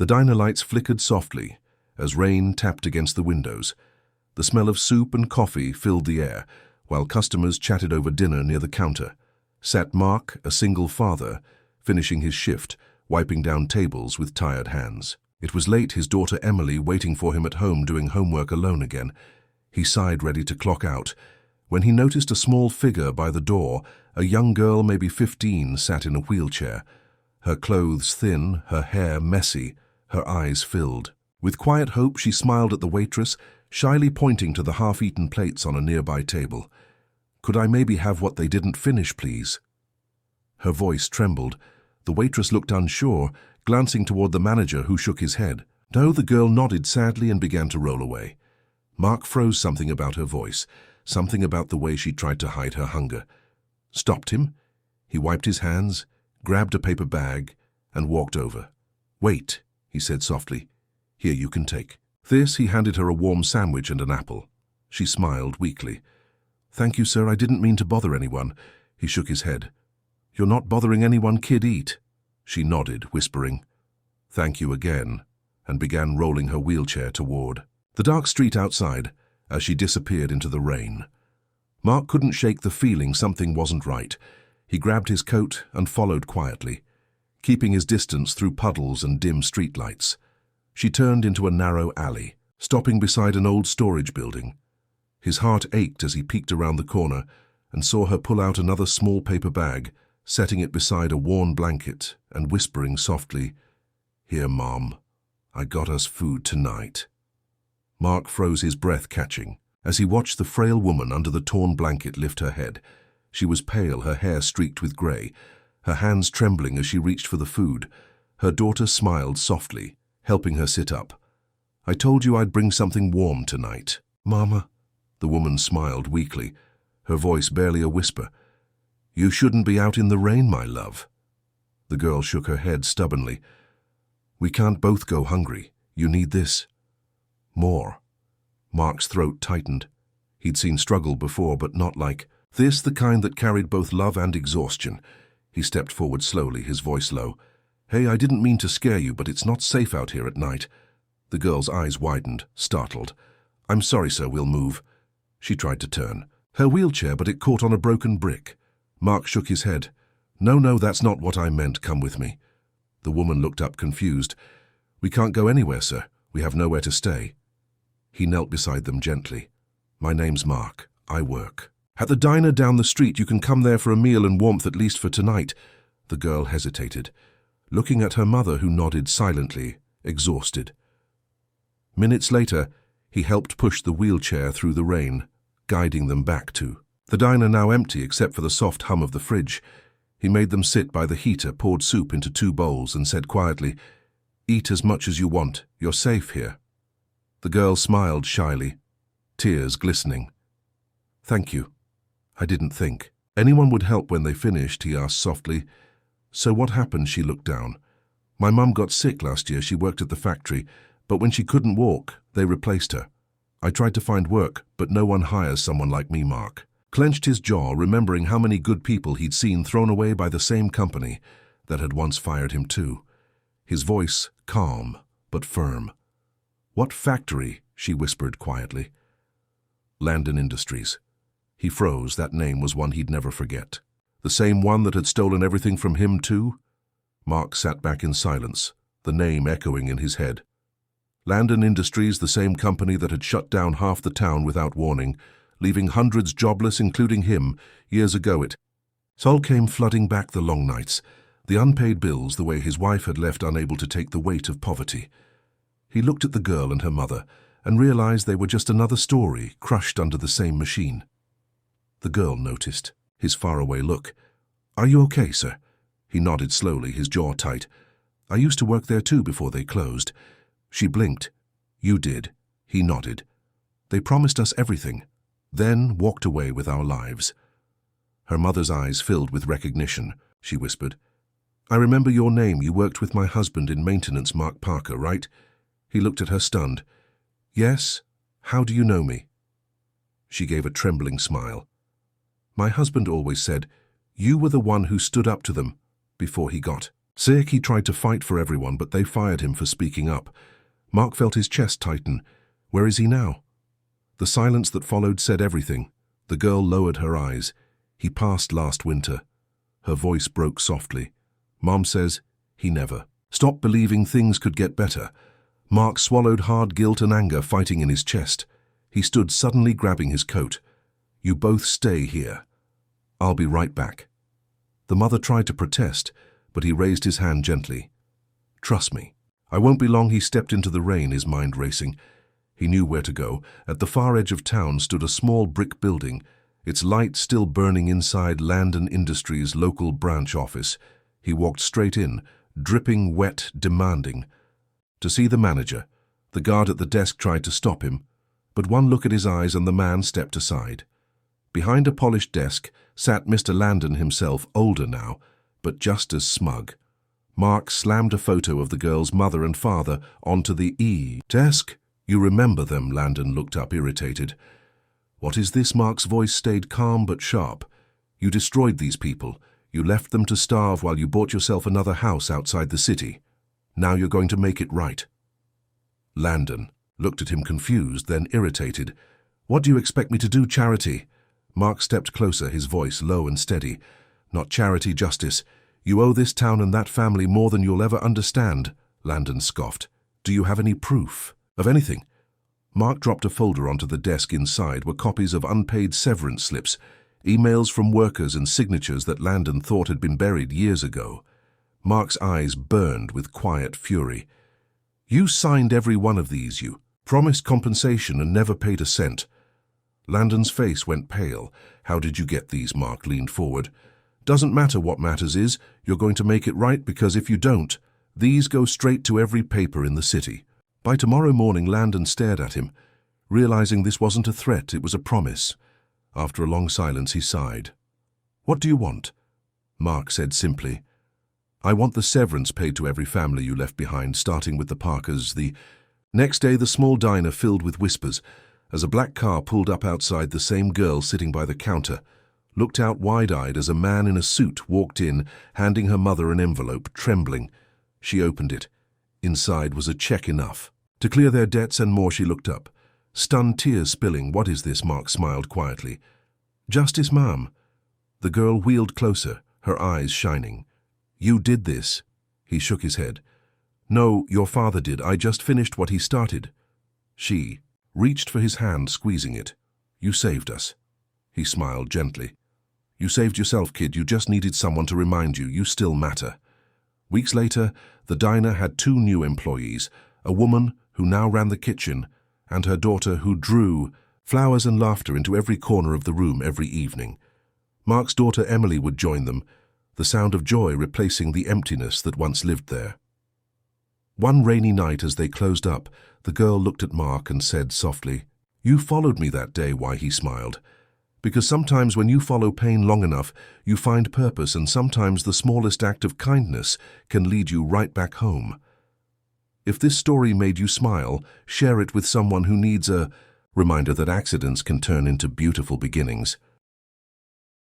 The diner lights flickered softly as rain tapped against the windows. The smell of soup and coffee filled the air, while customers chatted over dinner near the counter. Sat Mark, a single father, finishing his shift, wiping down tables with tired hands. It was late, his daughter Emily waiting for him at home doing homework alone again. He sighed, ready to clock out, when he noticed a small figure by the door. A young girl, maybe 15, sat in a wheelchair. Her clothes thin, her hair messy, her eyes filled. With quiet hope, she smiled at the waitress, shyly pointing to the half-eaten plates on a nearby table. "Could I maybe have what they didn't finish, please?" Her voice trembled. The waitress looked unsure, glancing toward the manager, who shook his head. No, the girl nodded sadly and began to roll away. Mark froze. Something about her voice, something about the way she tried to hide her hunger, stopped him. He wiped his hands, grabbed a paper bag, and walked over. "Wait," he said softly. "Here, you can take this." He handed her a warm sandwich and an apple. She smiled weakly. "Thank you, sir. I didn't mean to bother anyone." He shook his head. "You're not bothering anyone, kid. Eat." She nodded, whispering, "Thank you again," and began rolling her wheelchair toward the dark street outside as she disappeared into the rain. Mark couldn't shake the feeling something wasn't right. He grabbed his coat and followed quietly, keeping his distance through puddles and dim streetlights. She turned into a narrow alley, stopping beside an old storage building. His heart ached as he peeked around the corner and saw her pull out another small paper bag, setting it beside a worn blanket and whispering softly, "Here, Mom, I got us food tonight." Mark froze, his breath catching, as he watched the frail woman under the torn blanket lift her head. She was pale, her hair streaked with grey, her hands trembling as she reached for the food. Her daughter smiled softly, helping her sit up. "I told you I'd bring something warm tonight, Mama." The woman smiled weakly, her voice barely a whisper. "You shouldn't be out in the rain, my love." The girl shook her head stubbornly. "We can't both go hungry. You need this." "More." Mark's throat tightened. He'd seen struggle before, but not like this, the kind that carried both love and exhaustion. He stepped forward slowly, his voice low. "Hey, I didn't mean to scare you, but it's not safe out here at night." The girl's eyes widened, startled. "I'm sorry, sir, we'll move." She tried to turn her wheelchair, but it caught on a broken brick. Mark shook his head. No, that's not what I meant. Come with me." The woman looked up confused. "We can't go anywhere, sir. We have nowhere to stay." He knelt beside them gently. "My name's Mark. I work at the diner down the street. You can come there for a meal and warmth, at least for tonight." The girl hesitated, looking at her mother, who nodded silently, exhausted. Minutes later, he helped push the wheelchair through the rain, guiding them back to the diner, now empty except for the soft hum of the fridge. He made them sit by the heater, poured soup into 2 bowls, and said quietly, "Eat as much as you want. You're safe here." The girl smiled shyly, tears glistening. "Thank you. I didn't think anyone would help." When they finished, he asked softly, "So what happened?" She looked down. "My mum got sick last year. She worked at the factory, but when she couldn't walk, they replaced her. I tried to find work, but no one hires someone like me." Mark clenched his jaw, remembering how many good people he'd seen thrown away by the same company that had once fired him too. His voice calm but firm. "What factory?" she whispered quietly. "Landon Industries." He froze. That name was one he'd never forget. The same one that had stolen everything from him too? Mark sat back in silence, the name echoing in his head. Landon Industries, the same company that had shut down half the town without warning, leaving hundreds jobless, including him, years ago. It all came flooding back, the long nights, the unpaid bills, the way his wife had left unable to take the weight of poverty. He looked at the girl and her mother and realized they were just another story, crushed under the same machine. The girl noticed his faraway look. "Are you okay, sir?" He nodded slowly, his jaw tight. "I used to work there too before they closed." She blinked. "You did." He nodded. "They promised us everything, then walked away with our lives." Her mother's eyes filled with recognition. She whispered, "I remember your name. You worked with my husband in maintenance, Mark Parker, right?" He looked at her stunned. "Yes. How do you know me?" She gave a trembling smile. "My husband always said, you were the one who stood up to them before he got Sick, he tried to fight for everyone, but they fired him for speaking up. Mark felt his chest tighten. Where is he now? The silence that followed said everything. The girl lowered her eyes. He passed last winter. Her voice broke softly. Mom says, he never. Stop believing things could get better. Mark swallowed hard guilt and anger fighting in his chest. He stood suddenly grabbing his coat. You both stay here. I'll be right back. The mother tried to protest, but he raised his hand gently. Trust me. I won't be long. He stepped into the rain, his mind racing. He knew where to go. At the far edge of town stood a small brick building, its light still burning inside Landon Industries' local branch office. He walked straight in, dripping wet, demanding. To see the manager, the guard at the desk tried to stop him, but one look at his eyes and the man stepped aside. Behind a polished desk sat Mr. Landon himself, older now, but just as smug. Mark slammed a photo of the girl's mother and father onto the desk. You remember them? Landon looked up, irritated. What is this? Mark's voice stayed calm but sharp. You destroyed these people. You left them to starve while you bought yourself another house outside the city. Now you're going to make it right. Landon looked at him confused, then irritated. What do you expect me to do, Charity? Mark stepped closer, his voice low and steady. Not charity, justice. You owe this town and that family more than you'll ever understand, Landon scoffed. Do you have any proof of anything? Mark dropped a folder onto the desk. Inside were copies of unpaid severance slips, emails from workers and signatures that Landon thought had been buried years ago. Mark's eyes burned with quiet fury. You signed every one of these. You promised compensation and never paid a cent. Landon's face went pale. How did you get these? Mark leaned forward. Doesn't matter. What matters is you're going to make it right, because if you don't, these go straight to every paper in the city. By tomorrow morning, Landon stared at him. Realizing this wasn't a threat, it was a promise. After a long silence, he sighed. What do you want? Mark said simply. I want the severance paid to every family you left behind, starting with the Parkers. The next day, the small diner filled with whispers as a black car pulled up outside. The same girl sitting by the counter looked out wide-eyed as a man in a suit walked in, handing her mother an envelope, trembling. She opened it. Inside was a check enough to clear their debts and more. She looked up, stunned, tears spilling. What is this? Mark smiled quietly. Justice, ma'am. The girl wheeled closer, her eyes shining. You did this? He shook his head. No, your father did. I just finished what he started. She reached for his hand, squeezing it. You saved us. He smiled gently. You saved yourself, kid. You just needed someone to remind you you still matter. Weeks later, the diner had 2 new employees, a woman who now ran the kitchen, and her daughter who drew flowers and laughter into every corner of the room every evening. Mark's daughter Emily would join them, the sound of joy replacing the emptiness that once lived there. One rainy night, as they closed up, the girl looked at Mark and said softly, You followed me that day. Why? He smiled. Because sometimes when you follow pain long enough, you find purpose, and sometimes the smallest act of kindness can lead you right back home. If this story made you smile, share it with someone who needs a reminder that accidents can turn into beautiful beginnings.